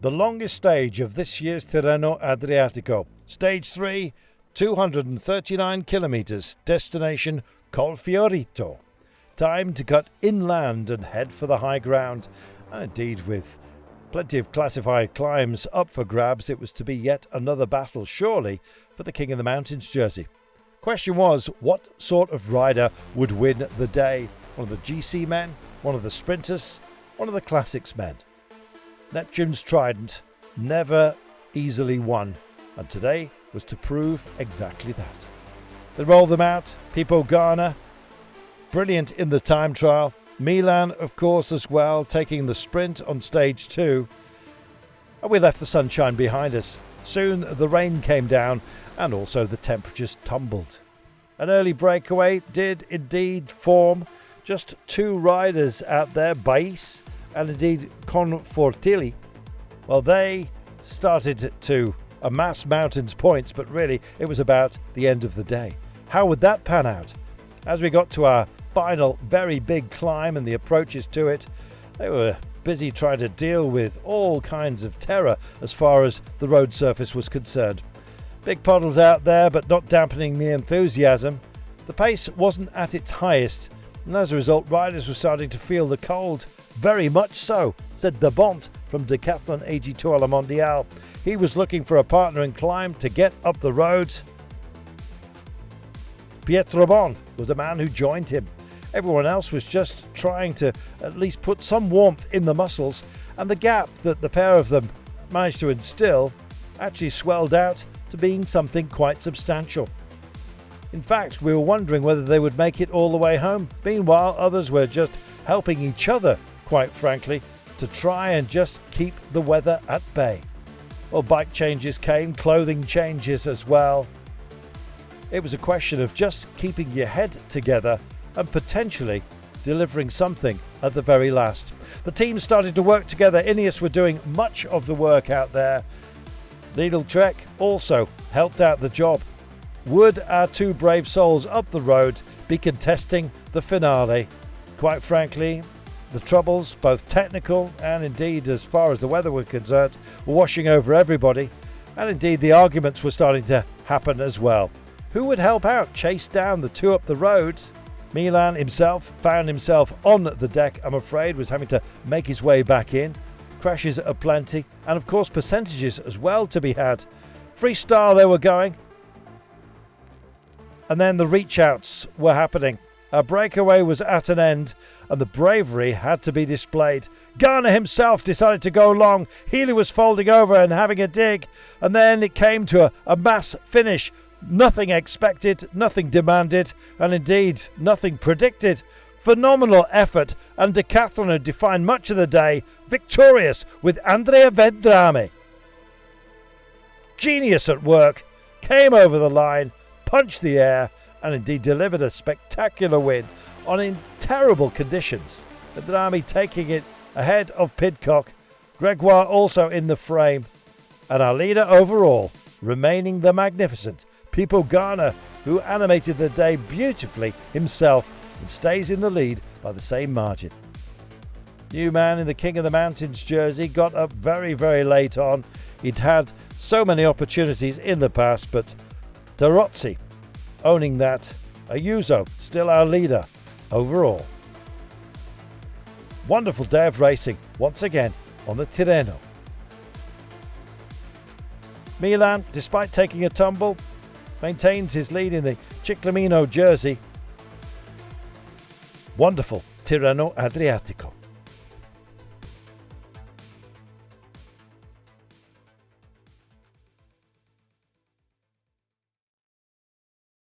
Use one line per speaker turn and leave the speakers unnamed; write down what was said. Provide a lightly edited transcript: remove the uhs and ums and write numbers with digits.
the longest stage of this year's Tirreno Adriatico. Stage 3, 239 kilometres, destination Colfiorito. Time to cut inland and head for the high ground. And indeed, with plenty of classified climbs up for grabs, it was to be yet another battle, surely, for the King of the Mountains jersey. Question was, what sort of rider would win the day? One of the GC men, one of the sprinters, one of the classics men. Neptune's trident never easily won, and today was to prove exactly that. They rolled them out. Pipo Garner, brilliant in the time trial. Milan, of course, as well, taking the sprint on stage 2. And we left the sunshine behind us. Soon the rain came down and also the temperatures tumbled. An early breakaway did indeed form. Just 2 riders out there, Bais and indeed Confortilli. Well, they started to amass mountains points, but really it was about the end of the day. How would that pan out? As we got to our final very big climb and the approaches to it, they were busy trying to deal with all kinds of terror as far as the road surface was concerned. Big puddles out there, but not dampening the enthusiasm. The pace wasn't at its highest, and as a result, riders were starting to feel the cold. Very much so, said De Bont from Decathlon AG Tour La Mondiale. He was looking for a partner in climb to get up the road. Pietro Bon was the man who joined him. Everyone else was just trying to at least put some warmth in the muscles, and the gap that the pair of them managed to instill actually swelled out to being something quite substantial. In fact, we were wondering whether they would make it all the way home. Meanwhile, others were just helping each other, quite frankly, to try and just keep the weather at bay. Well, bike changes came, clothing changes as well. It was a question of just keeping your head together and potentially delivering something at the very last. The team started to work together. Ineos were doing much of the work out there. Lidl Trek also helped out the job. Would our 2 brave souls up the road be contesting the finale? Quite frankly, the troubles, both technical and indeed as far as the weather was concerned, were washing over everybody, and indeed the arguments were starting to happen as well. Who would help out, chase down the 2 up the road? Milan himself found himself on the deck, I'm afraid, was having to make his way back in. Crashes aplenty, and of course percentages as well to be had. Freestyle they were going, and then the reach outs were happening. Our breakaway was at an end, and the bravery had to be displayed. Garner himself decided to go long. Healy was folding over and having a dig, and then it came to a mass finish. Nothing expected, nothing demanded, and indeed nothing predicted. Phenomenal effort, and Decathlon had defined much of the day, victorious with Andrea Vendrame. Genius at work, came over the line, punched the air, and indeed delivered a spectacular win in terrible conditions. Vendrame taking it ahead of Pidcock, Gregoire also in the frame, and our leader overall remaining the magnificent Pipo Garner, who animated the day beautifully himself and stays in the lead by the same margin. New man in the King of the Mountains jersey got up very, very late on. He'd had so many opportunities in the past, but Tarozzi owning that. Ayuso still our leader overall. Wonderful day of racing once again on the Tirreno. Milan, despite taking a tumble, maintains his lead in the Ciclamino jersey. Wonderful Tirreno Adriatico.